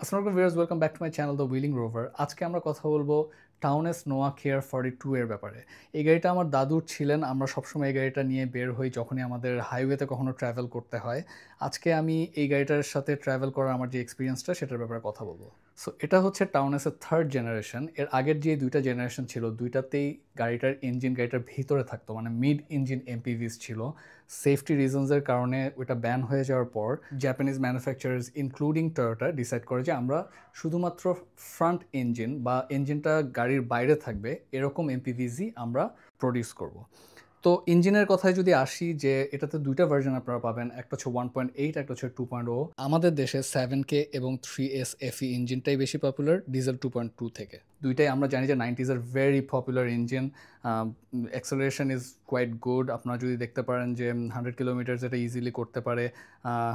আসসালামু আলাইকুম viewers, welcome back to my channel the willing rover. আজকে আমরা কথা বলবো টাউনেস নোয়া কেয়ার 42 এর ব্যাপারে। এই গাড়িটা আমার দাদুর ছিলেন। আমরা সবসময় এই গাড়িটা নিয়ে বের হই যখনই আমাদের হাইওয়েতে কখনো ট্রাভেল করতে হয়। আজকে আমি এই গাড়িটার সাথে ট্রাভেল করার আমার যে এক্সপিরিয়েন্সটা সেটার ব্যাপারে কথা বলবো। সো এটা হচ্ছে টাউনেসের থার্ড জেনারেশন। এর আগের যে দুইটা জেনারেশন ছিল দুইটাতেই গাড়িটার ইঞ্জিন গাড়িটার ভিতরে থাকতো, মানে মিড ইঞ্জিন এমপিভিস ছিল। সেফটি রিজনসের কারণে ওটা ব্যান হয়ে যাওয়ার পর Japanese manufacturers including Toyota decide করে যে আমরা শুধুমাত্র ফ্রন্ট ইঞ্জিন বা ইঞ্জিনটা গাড়ির বাইরে থাকবে এরকম এমপিভিজি আমরা প্রডিউস করব। তো ইঞ্জিনের কথায় যদি আসি, যে এটাতে দুইটা ভার্জন আপনারা পাবেন, একটা হচ্ছে 1.8, একটা হচ্ছে 2.0। আমাদের দেশে 7K এবং 3S FE ইঞ্জিনটাই বেশি পপুলার ডিজেল 2.2 থেকে। দুইটাই আমরা জানি যে 90s এর very popular engine. Acceleration is quite good. আপনারা যদি দেখতে পারেন যে 100 কিলোমিটার যেটা ইজিলি করতে পারে,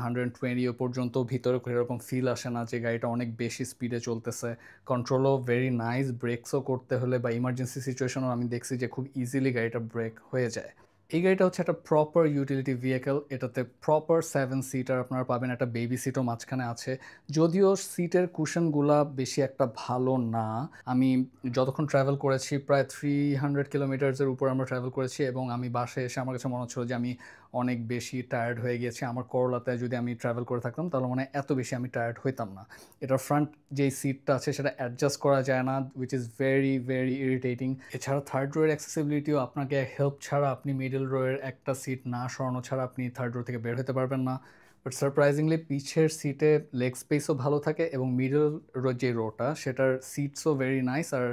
120 পর্যন্ত ভিতরে এরকম ফিল আসে না যে গাড়িটা অনেক বেশি স্পিডে চলতেছে। কন্ট্রোলও ভেরি নাইস। ব্রেকসও করতে হলে বা ইমার্জেন্সি সিচুয়েশনও আমি দেখছি যে খুব ইজিলি গাড়িটা ব্রেক হয়ে যায়। এই গাড়িটা হচ্ছে একটা প্রপার ইউটিলিটি ভেহিকেল। এটাতে প্রপার 7 সিটার আপনারা পাবেন, একটা বেবি সিটও মাঝখানে আছে। যদিও সিটের কুশনগুলা বেশি একটা ভালো না। আমি যতক্ষণ ট্রাভেল করেছি প্রায় 300 কিলোমিটার্সের উপর আমরা ট্রাভেল করেছি, এবং আমি বাসায় এসে আমার কাছে মনে হচ্ছিল যে আমি অনেক বেশি টায়ার্ড হয়ে গিয়েছি। আমার করলাতে যদি আমি ট্রাভেল করে থাকতাম তাহলে মানে এত বেশি আমি টায়ার্ড হইতাম না। এটার ফ্রন্ট যেই সিটটা আছে সেটা অ্যাডজাস্ট করা যায় না, which is very very irritating. এছাড়া থার্ড রোয়ের অ্যাক্সেসিবিলিটিও, আপনাকে হেল্প ছাড়া আপনি মিডল রোয়ের একটা সিট না সরানো ছাড়া আপনি থার্ড রো থেকে বের হতে পারবেন না। বাট সারপ্রাইজিংলি পিছের সিটে লেগ স্পেসও ভালো থাকে, এবং মিডল রো যে রোটা সেটার সিটসও ভেরি নাইস, আর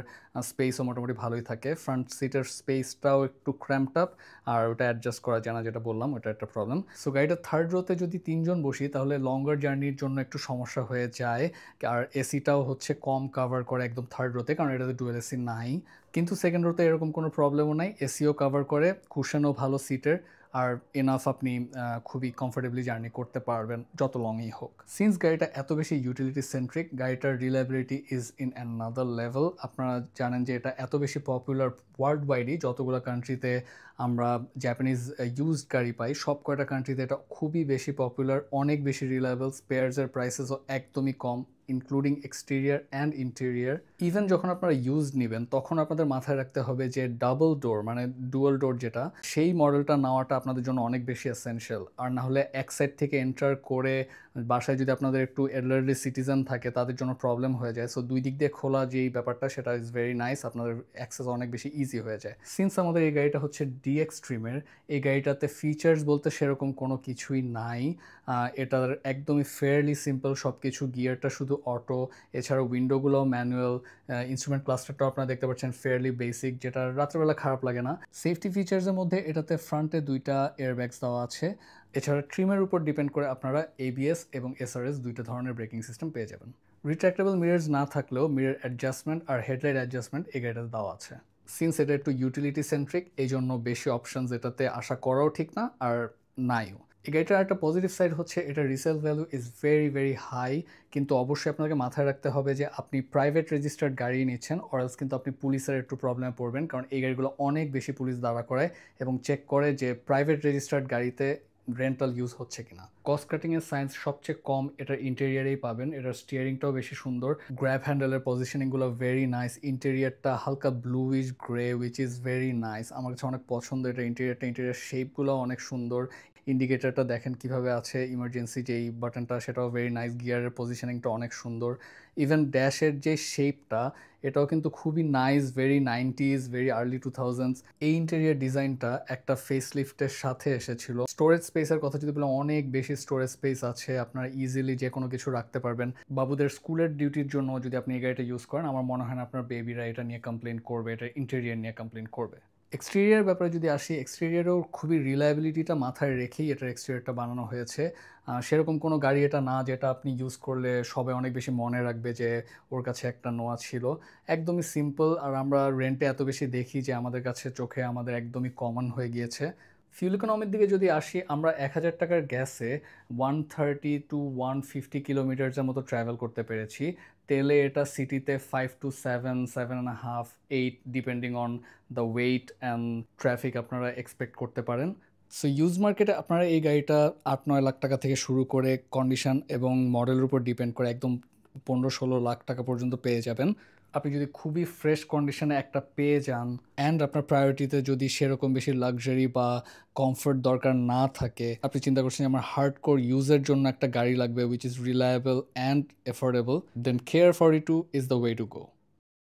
স্পেসও মোটামুটি ভালোই থাকে। ফ্রন্ট সিটের স্পেসটাও একটু ক্র্যাম্পড আপ, আর ওটা অ্যাডজাস্ট করা যায় না, যেটা বললাম ওটা একটা প্রবলেম। সো গাড়িটা থার্ড রোতে যদি তিনজন বসি তাহলে লঙ্গার জার্নির জন্য একটু সমস্যা হয়ে যায়। আর এসিটাও হচ্ছে কম কাভার করে একদম থার্ড রোতে, কারণ এটাতে ডুয়েল এসি নাই। কিন্তু সেকেন্ড রোতে এরকম কোনো প্রবলেমও নাই, এসিও কাভার করে, কুশনও ভালো সিটের, আর এনাফ আপনি খুবই কমফোর্টেবলি জার্নি করতে পারবেন যত লংই হোক। সিন্স গাড়িটা এত বেশি ইউটিলিটি সেন্ট্রিক, গাড়িটার reliability is in another level. আপনারা জানেন যে এটা এত বেশি পপুলার ওয়ার্ল্ড ওয়াইডই, যতগুলো কান্ট্রিতে আমরা জাপানিজ ইউজড গাড়ি পাই সব কয়টা কান্ট্রিতে এটা খুবই বেশি পপুলার, অনেক বেশি রিলায়েবল। স্পেয়ার্সের প্রাইসেসও একদমই কম, including exterior and interior. Even যখন আপনারা ইউজ নেবেন তখন আপনাদের মাথায় রাখতে হবে যে ডাবল ডোর মানে ডুয়াল ডোর যেটা, সেই মডেলটা নেওয়াটা আপনাদের জন্য অনেক বেশি এসেনশিয়াল। আর না হলে এক সাইড থেকে এন্টার করে বাসায় যদি আপনাদের একটু এল্ডারলি সিটিজেন থাকে তাদের জন্য প্রবলেম হয়ে যায়। সো দুই দিক দিয়ে খোলা যেই ব্যাপারটা সেটা ইজ ভেরি নাইস, আপনাদের অ্যাক্সেস অনেক বেশি ইজি হয়ে যায়। সিন্স আমাদের এই গাড়িটা হচ্ছে ডিএক্স স্ট্রিমের, এই গাড়িটাতে ফিচার্স বলতে সেরকম কোনো কিছুই নাই। এটার একদমই ফেয়ারলি সিম্পল সব কিছু, গিয়ারটা শুধু অটো, এছাড়াও উইন্ডোগুলোও ম্যানুয়াল, ইনস্ট্রুমেন্ট ক্লাস্টারটাও আপনারা দেখতে পাচ্ছেন ফেয়ারলি বেসিক, যেটা রাত্রেবেলা খারাপ লাগে না। সেফটি ফিচার্সের মধ্যে এটাতে ফ্রন্টে দুইটা এয়ারব্যাগস দেওয়া আছে। এছাড়া ট্রিমের উপর ডিপেন্ড করে আপনারা এবিএস এবং এসআরএস দুইটা ধরনের ব্রেকিং সিস্টেম পেয়ে যাবেন। রিট্রাক্টেবল মিরর্স না থাকলেও মিরর অ্যাডজাস্টমেন্ট আর হেডলাইট অ্যাডজাস্টমেন্ট এই গাড়িটাতে দেওয়া আছে। সিন্স এটা একটু ইউটিলিটি সেন্ট্রিক, এই জন্য বেশি অপশনস এটাতে আশা করাও ঠিক না, আর নাইও। এই গাড়িটার একটা পজিটিভ সাইড হচ্ছে এটা resale value is very very high, কিন্তু অবশ্যই আপনাকে মাথায় রাখতে হবে যে আপনি প্রাইভেট রেজিস্টার্ড গাড়ি নিচ্ছেন, অরালস কিন্তু আপনি পুলিশের একটু প্রবলেমে পড়বেন, কারণ এই গাড়িগুলো অনেক বেশি পুলিশ দাঁড়া করায় এবং চেক করে যে প্রাইভেট রেজিস্টার্ড গাড়িতে রেন্টাল ইউজ হচ্ছে কিনা। কস্ট কাটিংয়ের সায়েন্স সবচেয়ে কম এটার ইন্টেরিয়ারেই পাবেন। এটার স্টিয়ারিংটাও বেশি সুন্দর, গ্র্যাব হ্যান্ডেলের পজিশনিংগুলো ভেরি নাইস, ইন্টেরিয়ারটা হালকা bluish grey which is very nice, আমার কাছে অনেক পছন্দ এটা ইন্টেরিয়ারটা। ইন্টেরিয়ার শেপগুলো অনেক সুন্দর, ইন্ডিকেটারটা দেখেন কিভাবে আছে, ইমার্জেন্সি যেই বাটনটা সেটাও ভেরি নাইস, গিয়ারের পজিশনিংটা অনেক সুন্দর। ইভেন ড্যাশের যে শেপটা এটাও কিন্তু খুবই nice, very 90s, very early 2000s। এই ইন্টেরিয়ার ডিজাইনটা একটা ফেস লিফটের সাথে এসেছিল। স্টোরেজ স্পেসের কথা যদি বলে, অনেক বেশি স্টোরেজ স্পেস আছে, আপনারা ইজিলি যে কোনো কিছু রাখতে পারবেন। বাবুদের স্কুলের ডিউটির জন্য যদি আপনি এই গাড়িটা ইউজ করেন, আমার মনে হয় না আপনার বেবিরা এটা নিয়ে কমপ্লেন করবে, এটা ইন্টেরিয়ার নিয়ে কমপ্লেন করবে। এক্সটেরিয়ার ব্যাপারে যদি আসি, এক্সটেরিয়ারও খুবই রিলায়েবিলিটিটা মাথায় রেখেই এটার এক্সটেরিয়ারটা বানানো হয়েছে। সেরকম কোনো গাড়ি এটা না যেটা আপনি ইউজ করলে সবাই অনেক বেশি মনে রাখবে যে ওর কাছে একটা নোয়া ছিল। একদমই সিম্পল, আর আমরা রেন্টে এত বেশি দেখি যে আমাদের কাছে চোখে আমাদের একদমই কমন হয়ে গিয়েছে। ফিউল ইকোনমির দিকে যদি আসি, আমরা 1000 টাকার গ্যাসে 130 to 150 কিলোমিটার্সের মতো ট্রাভেল করতে পেরেছি। তেলে এটা সিটিতে 5 to 7, 7.5, 8 depending on the weight and traffic আপনারা এক্সপেক্ট করতে পারেন। সো ইউজ মার্কেটে আপনারা এই গাড়িটা 8-9 লাখ টাকা থেকে শুরু করে, কন্ডিশন এবং মডেলের উপর ডিপেন্ড করে, একদম 15-16 লাখ টাকা পর্যন্ত পেয়ে যাবেন। আপনি যদি খুবই ফ্রেশ কন্ডিশনে একটা পেয়ে যান অ্যান্ড আপনার প্রায়োরিটিতে যদি সেরকম বেশি লাক্সারি বা কমফোর্ট দরকার না থাকে, আপনি চিন্তা করছেন যে আমার হার্ডকোর ইউজের জন্য একটা গাড়ি লাগবে which is reliable and affordable, then care 42 is the way to go.